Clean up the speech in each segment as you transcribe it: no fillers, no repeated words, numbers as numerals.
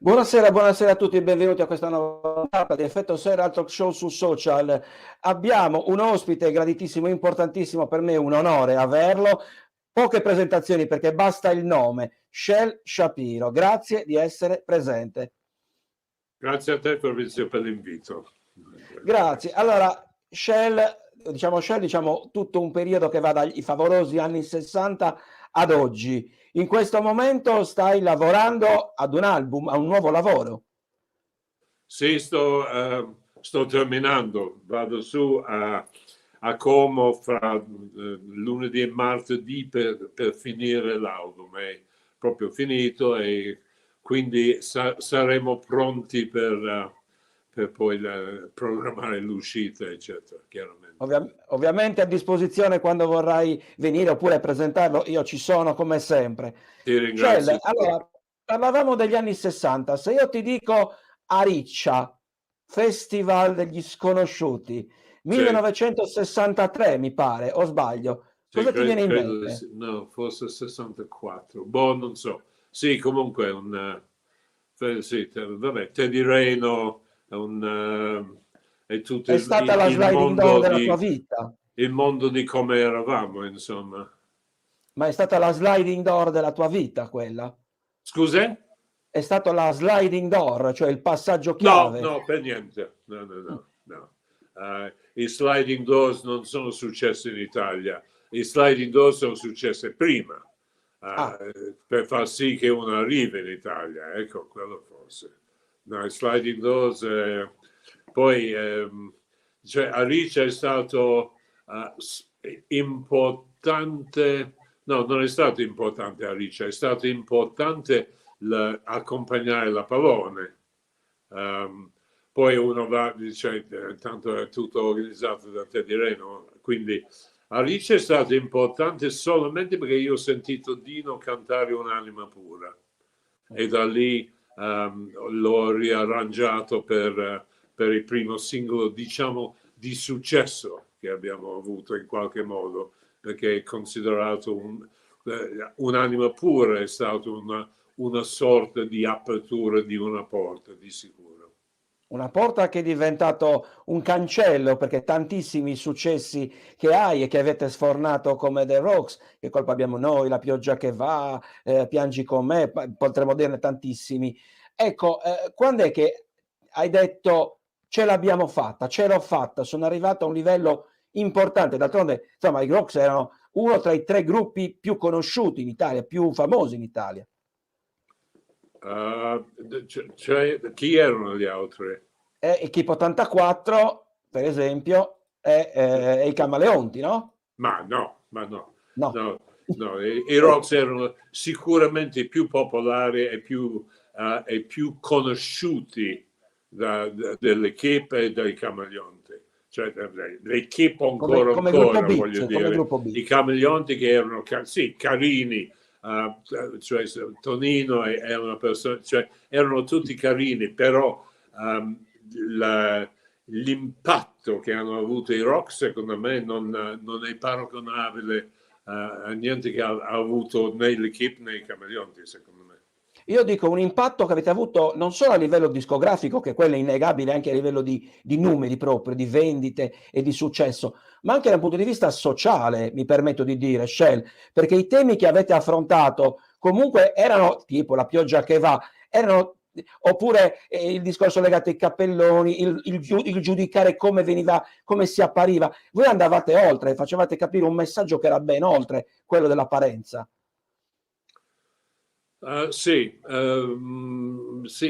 Buonasera, buonasera a tutti e benvenuti a questa nuova puntata di Effetto Serra, il talk show su social. Abbiamo un ospite graditissimo, importantissimo per me, un onore averlo. Poche presentazioni perché basta il nome, Shel Shapiro. Grazie di essere presente. Grazie a te Fabrizio per l'invito. Grazie. Allora, Shel, diciamo tutto un periodo che va dai favolosi anni 60 ad oggi. In questo momento stai lavorando ad un album, a un nuovo lavoro. Sì, sto terminando, vado su a Como fra lunedì e martedì per finire l'album. È proprio finito e quindi saremo pronti per poi programmare l'uscita, eccetera, chiaramente. Ovviamente a disposizione quando vorrai venire oppure presentarlo, io ci sono come sempre. Ti ringrazio. Allora, parlavamo degli anni 60, se io ti dico Ariccia, Festival degli Sconosciuti, 1963 mi pare, o sbaglio, cosa ti viene in mente? No, forse 64, boh, non so. Sì, comunque sì, vabbè, Teddy Reno, è tutto È stata la sliding door della tua vita. Il mondo di come eravamo, insomma. Ma è stata la sliding door della tua vita quella? Scusa? È stato la sliding door, cioè il passaggio chiave? No, per niente. No. I sliding doors non sono successi in Italia. I sliding doors sono successi prima. Per far sì che uno arrivi in Italia, ecco, quello forse. No, i sliding doors, poi cioè, Ariccia è stato importante, no, non è stato importante Ariccia, è stato importante accompagnare la Pavone. Poi uno va, dice, tanto è tutto organizzato da Teddy Reno, quindi Ariccia è stato importante solamente perché io ho sentito Dino cantare Un'anima pura e da lì l'ho riarrangiato per il primo singolo, diciamo, di successo che abbiamo avuto in qualche modo, perché è considerato Un'anima pura è stato una sorta di apertura di una porta, di sicuro. Una porta che è diventato un cancello perché tantissimi successi che hai e che avete sfornato come The Rocks, che colpa abbiamo noi, La pioggia che va, Piangi con me, potremmo dirne tantissimi. Ecco, quando è che hai detto ce l'abbiamo fatta, ce l'ho fatta, sono arrivato a un livello importante, d'altronde insomma i Rocks erano uno tra i 3 gruppi più conosciuti in Italia, più famosi in Italia. Cioè, chi erano gli altri? Equipe 84, per esempio, è i Camaleonti, no? Ma no. No. I Rocks erano sicuramente più popolari e più conosciuti dell'Equipe e dai Camaleonti. Cioè, l'Equipe ancora, come gruppo B, voglio cioè, dire. come gruppo B. I Camaleonti che erano, sì, carini, cioè Tonino è una persona, cioè erano tutti carini, però l'impatto che hanno avuto i Rock secondo me non è paragonabile a niente che ha avuto né l'Equipe né i Camaleonti, secondo me. Io dico un impatto che avete avuto non solo a livello discografico, che quello è innegabile, anche a livello di numeri proprio, di vendite e di successo, ma anche dal punto di vista sociale, mi permetto di dire, Shell, perché i temi che avete affrontato comunque erano tipo La pioggia che va, erano oppure il discorso legato ai cappelloni, il giudicare come veniva, come si appariva. Voi andavate oltre, facevate capire un messaggio che era ben oltre quello dell'apparenza. Sì,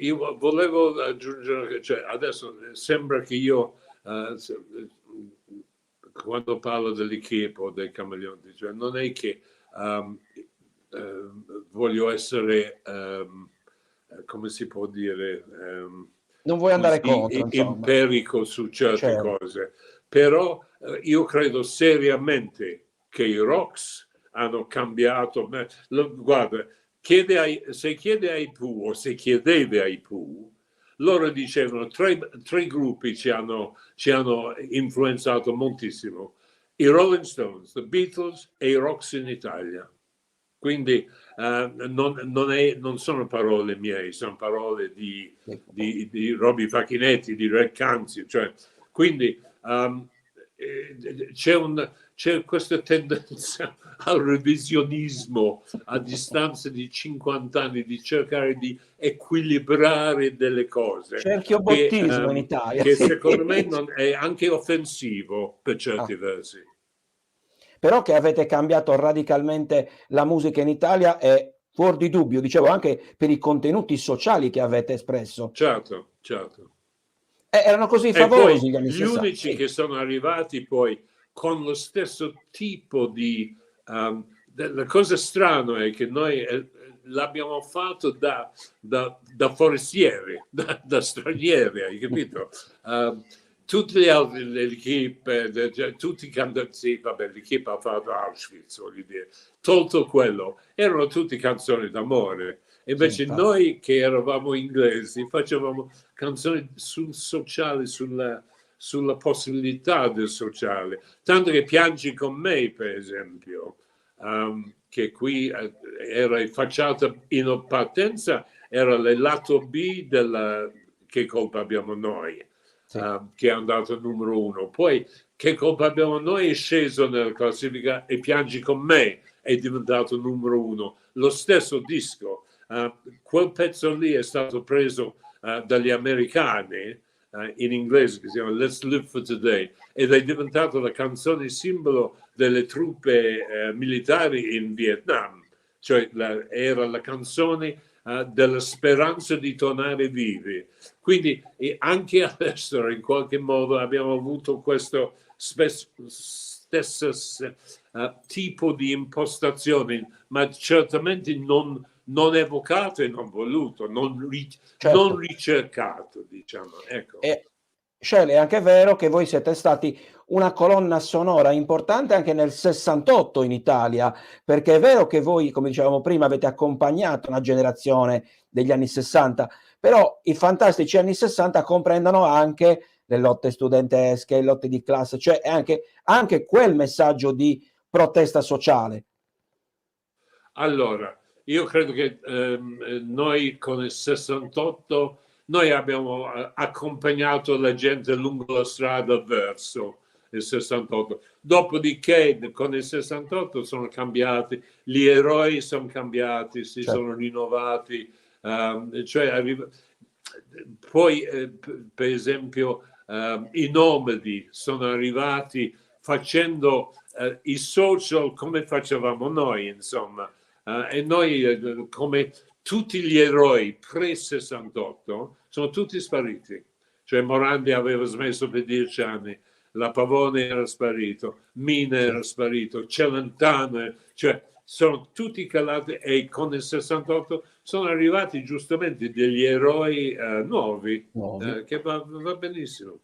io volevo aggiungere, cioè adesso sembra che io quando parlo dell'Equipe o dei Camaleonti, cioè non è che voglio essere come si può dire non vuoi andare contro, empirico su certe cose, però io credo seriamente che i Rocks hanno cambiato. Guarda, se chiede ai Pooh o se chiedete ai Pooh, loro dicevano tre gruppi ci hanno influenzato moltissimo: i Rolling Stones, the Beatles e i Rocks in Italia. Quindi non sono parole mie, sono parole di Roby Facchinetti, di Reccanzi. Cioè, quindi c'è questa tendenza al revisionismo a distanza di 50 anni, di cercare di equilibrare delle cose Cerchiobottismo in Italia. che secondo me non è anche offensivo per certi versi. Però che avete cambiato radicalmente la musica in Italia è fuor di dubbio, dicevo, anche per i contenuti sociali che avete espresso. Certo, certo. Erano così E favolosi poi gli anni gli 60. unici che sono arrivati poi con lo stesso tipo di... la cosa strana è che noi l'abbiamo fatto da forestieri, da stranieri, hai capito? Tutte le altre, l'equipe, tutti i cantanti, sì, vabbè, l'equipe ha fatto Auschwitz, voglio dire, tolto quello, erano tutte canzoni d'amore. Invece Sì, noi che eravamo inglesi facevamo canzoni sul sociale, sulla possibilità del sociale. Tanto che Piangi con me, per esempio, che qui era facciata in partenza, era il lato B della Che colpa abbiamo noi, sì. che è andato numero 1. Poi Che colpa abbiamo noi è sceso nella classifica e Piangi con me è diventato numero 1. Lo stesso disco. Quel pezzo lì è stato preso dagli americani in inglese, che si chiama Let's Live for Today, ed è diventata la canzone simbolo delle truppe militari in Vietnam, cioè era la canzone della speranza di tornare vivi. Quindi anche all'estero in qualche modo abbiamo avuto questo stesso tipo di impostazione, ma certamente non evocato e non voluto, non Certo. ricercato, diciamo. Ecco. Shelley, è anche vero che voi siete stati una colonna sonora importante anche nel 68 in Italia, perché è vero che voi, come dicevamo prima, avete accompagnato una generazione degli anni 60, però i fantastici anni 60 comprendono anche le lotte studentesche, le lotte di classe, cioè anche quel messaggio di protesta sociale. Allora, io credo che noi con il 68 noi abbiamo accompagnato la gente lungo la strada verso il 68. Dopodiché con il 68 sono cambiati, gli eroi sono cambiati, si sono rinnovati, poi per esempio i nomadi sono arrivati facendo i social come facevamo noi, insomma. E noi, come tutti gli eroi pre-68, sono tutti spariti. Cioè Morandi aveva smesso per 10 anni, la Pavone era sparito, Mina era sparito, Celentano, cioè sono tutti calati e con il 68 sono arrivati giustamente degli eroi nuovi. Che va benissimo.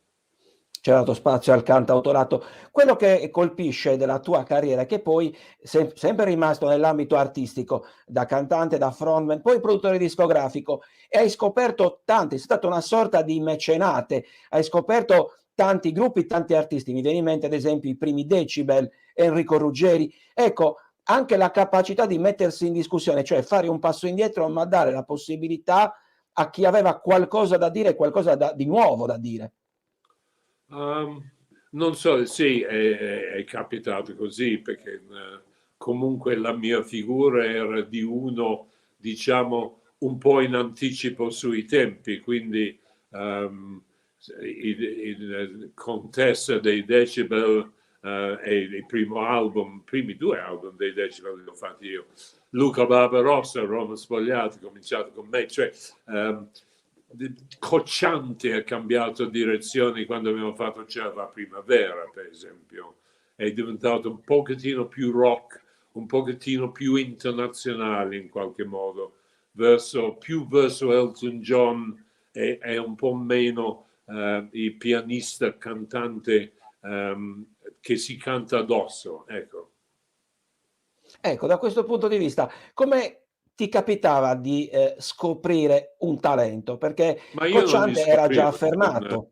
C'è dato spazio al cantautorato. Quello che colpisce della tua carriera è che poi sempre rimasto nell'ambito artistico, da cantante, da frontman, poi produttore discografico, e hai scoperto tanti, sei stata una sorta di mecenate, hai scoperto tanti gruppi, tanti artisti. Mi viene in mente ad esempio i primi Decibel, Enrico Ruggeri. Ecco, anche la capacità di mettersi in discussione, cioè fare un passo indietro, ma dare la possibilità a chi aveva qualcosa da dire, qualcosa di nuovo da dire. Non so, sì, è capitato così perché comunque la mia figura era di uno, diciamo, un po' in anticipo sui tempi, quindi il Contessa dei Decibel e il primi due album dei Decibel li ho fatti io. Luca Barbarossa, Roma Spogliati, cominciato con me, cioè Cocciante ha cambiato direzione quando abbiamo fatto C'era la primavera, per esempio. È diventato un pochettino più rock, un pochettino più internazionale in qualche modo, più verso Elton John e un po' meno il pianista cantante che si canta addosso. Ecco. Ecco, da questo punto di vista, come ti capitava di scoprire un talento? Perché Ma io non li Cocciante era già scoprivo. affermato.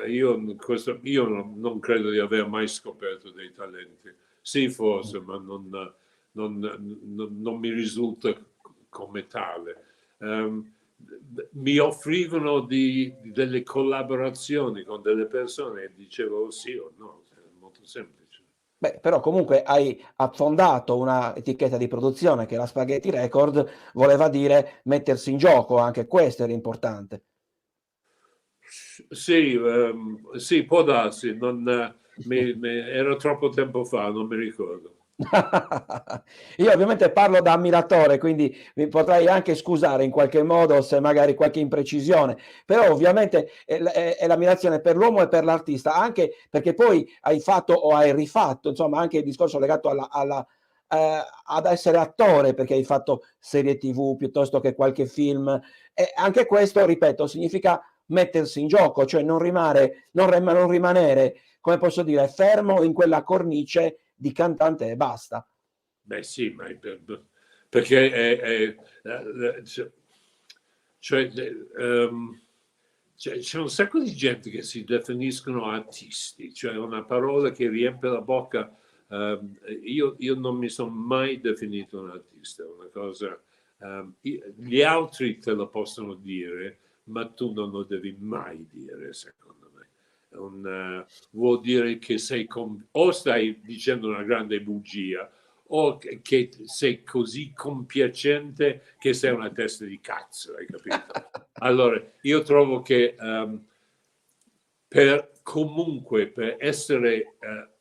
Io non credo di aver mai scoperto dei talenti. Sì, forse, ma non mi risulta come tale. Mi offrivano delle collaborazioni con delle persone e dicevo sì o no, è molto semplice. Beh, però comunque hai affondato una etichetta di produzione che è la Spaghetti Record, voleva dire mettersi in gioco, anche questo era importante. Sì, sì, può darsi, era troppo tempo fa, non mi ricordo. Io ovviamente parlo da ammiratore, quindi mi potrei anche scusare in qualche modo se magari qualche imprecisione, però ovviamente è l'ammirazione per l'uomo e per l'artista, anche perché poi hai fatto o hai rifatto, insomma, anche il discorso legato ad essere attore, perché hai fatto serie TV piuttosto che qualche film, e anche questo, ripeto, significa mettersi in gioco, cioè non rimanere, come posso dire, fermo in quella cornice di cantante e basta. Beh sì, perché cioè, c'è un sacco di gente che si definiscono artisti, cioè una parola che riempie la bocca. Io non mi sono mai definito un artista, una cosa, gli altri te lo possono dire, ma tu non lo devi mai dire, secondo me. Vuol dire che o stai dicendo una grande bugia o che sei così compiacente che sei una testa di cazzo, hai capito? Allora, io trovo che comunque per essere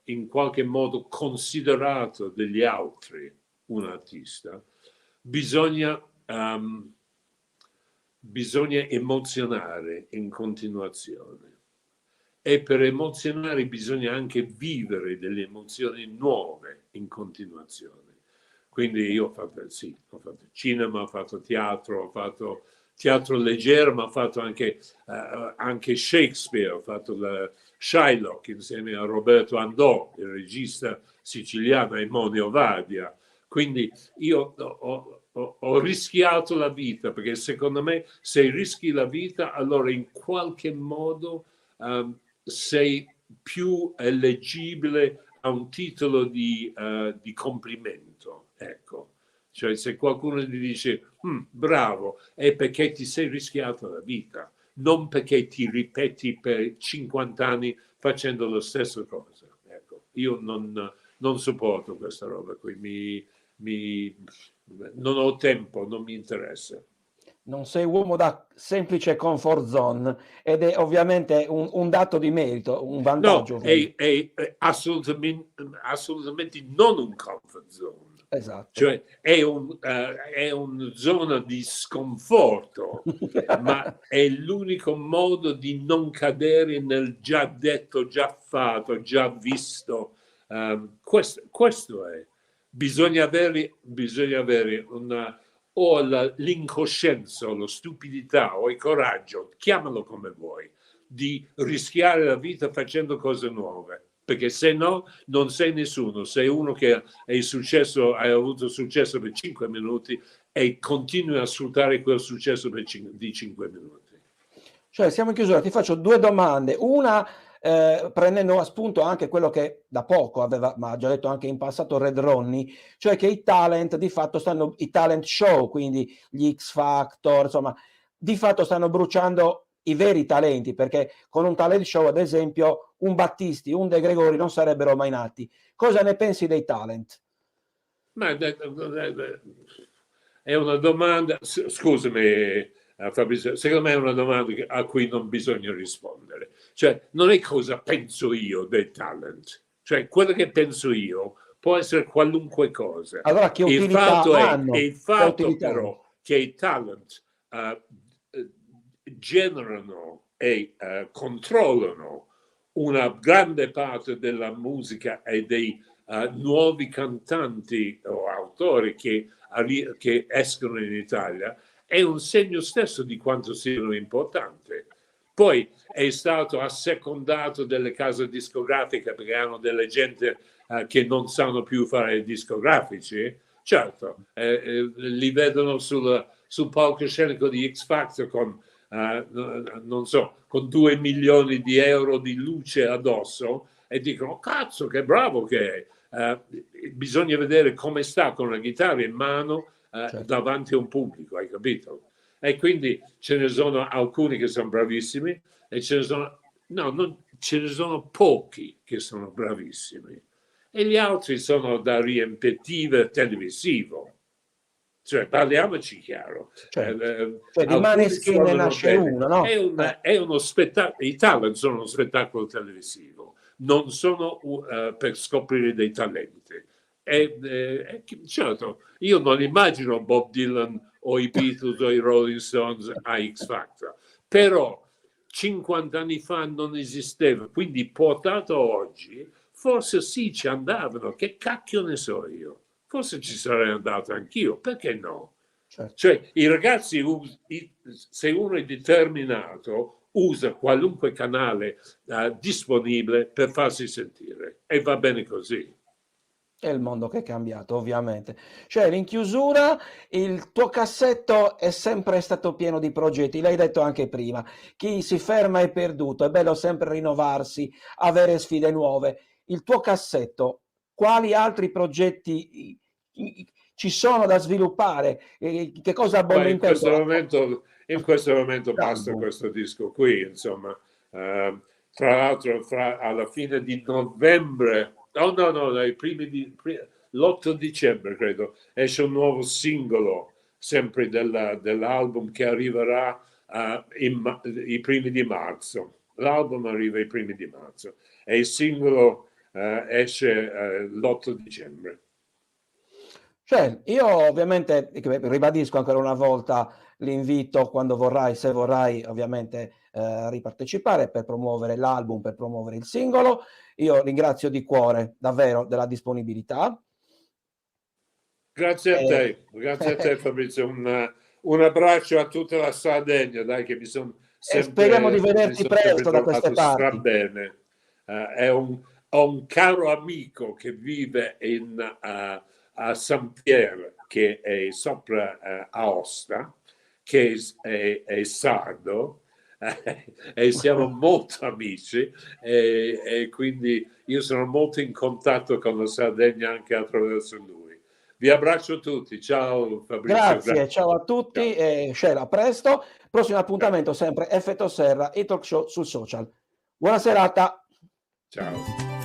in qualche modo considerato dagli altri un artista, bisogna emozionare in continuazione. E per emozionare bisogna anche vivere delle emozioni nuove in continuazione. Quindi io ho fatto cinema, ho fatto teatro leggero, ma ho fatto anche Shakespeare, ho fatto Shylock insieme a Roberto Andò, il regista siciliano, e Monio Vadia. Quindi io ho rischiato la vita, perché secondo me se rischi la vita, allora in qualche modo sei più eleggibile a un titolo di complimento, ecco. Cioè se qualcuno ti dice bravo, è perché ti sei rischiato la vita, non perché ti ripeti per 50 anni facendo la stessa cosa. Ecco, io non sopporto questa roba qui, non ho tempo, non mi interessa. Non sei uomo da semplice comfort zone ed è ovviamente un dato di merito, un No, vantaggio ovviamente. è assolutamente non un comfort zone. Esatto. Cioè è una zona di sconforto, ma è l'unico modo di non cadere nel già detto, già fatto, già visto. Questo è. Bisogna avere o l'incoscienza, o la stupidità, o il coraggio, chiamalo come vuoi, di rischiare la vita facendo cose nuove. Perché se no non sei nessuno, sei uno che hai avuto successo per 5 minuti e continui a sfruttare quel successo di 5 minuti. Cioè siamo in chiusura, ti faccio due domande. Una, prendendo a spunto anche quello che da poco aveva, ma ha già detto anche in passato Red Ronnie, cioè che i talent di fatto i talent show, quindi gli X Factor, insomma, di fatto stanno bruciando i veri talenti, perché con un talent show, ad esempio, un Battisti, un De Gregori non sarebbero mai nati. Cosa ne pensi dei talent? Ma è una domanda, scusami Fabrizio, secondo me è una domanda a cui non bisogna rispondere. Cioè, non è cosa penso io dei talent. Cioè, quello che penso io può essere qualunque cosa. Allora che Il utilità fatto hanno? il Che fatto utilità hanno? però che i talent generano e controllano una grande parte della musica e dei nuovi cantanti o autori che escono in Italia è un segno stesso di quanto siano importanti. Poi è stato assecondato delle case discografiche perché hanno delle gente che non sanno più fare discografici. Certo, li vedono sul palcoscenico di X Factor con, non so, con 2 milioni di euro di luce addosso e dicono cazzo che bravo che è. bisogna vedere come sta con la chitarra in mano Certo. davanti a un pubblico, hai capito? E quindi ce ne sono alcuni che sono bravissimi e ce ne sono pochi che sono bravissimi e gli altri sono da riempitivo televisivo. Cioè, parliamoci chiaro. Certo. Cioè, di Alcuni Maneskin ne suonano nasce bene. uno, no? È uno spettacolo. I talent sono uno spettacolo televisivo, non sono per scoprire dei talenti. Certo, io non immagino Bob Dylan o i Beatles o i Rolling Stones a X Factor, però 50 anni fa non esisteva, quindi portato oggi, forse sì ci andavano, che cacchio ne so io. Forse ci sarei andato anch'io, perché no? Certo. Cioè, i ragazzi, se uno è determinato, usa qualunque canale disponibile per farsi sentire e va bene così. È il mondo che è cambiato, ovviamente. Cioè, in chiusura, il tuo cassetto è sempre stato pieno di progetti, l'hai detto anche prima. Chi si ferma è perduto, è bello sempre rinnovarsi, avere sfide nuove. Il tuo cassetto, quali altri progetti ci sono da sviluppare? Che cosa Ma bolle in pentola? in questo momento basta L'album. questo disco qui, insomma. Tra l'altro, alla fine di novembre, l'8 dicembre, credo, esce un nuovo singolo, sempre dell'album che arriverà i primi di marzo. L'album arriva i primi di marzo e il singolo esce l'8 dicembre. Cioè, io ovviamente ribadisco ancora una volta l'invito quando vorrai, se vorrai, ovviamente ripartecipare per promuovere l'album, per promuovere il singolo. Io ringrazio di cuore davvero della disponibilità. Grazie a te Fabrizio, un abbraccio a tutta la Sardegna, dai, che mi sono E speriamo di mi vederti son sempre presto da queste trovato parti. strabene. Ho un caro amico che vive a Saint-Pierre, che è sopra Aosta, che è sardo, e siamo molto amici e quindi io sono molto in contatto con la Sardegna anche attraverso lui. Vi abbraccio tutti, ciao Fabrizio. Grazie, ciao a tutti Ciao. e Sheila, a presto. Prossimo Ciao. appuntamento sempre Effetto Serra, il talk show sul social. Buona serata. Ciao.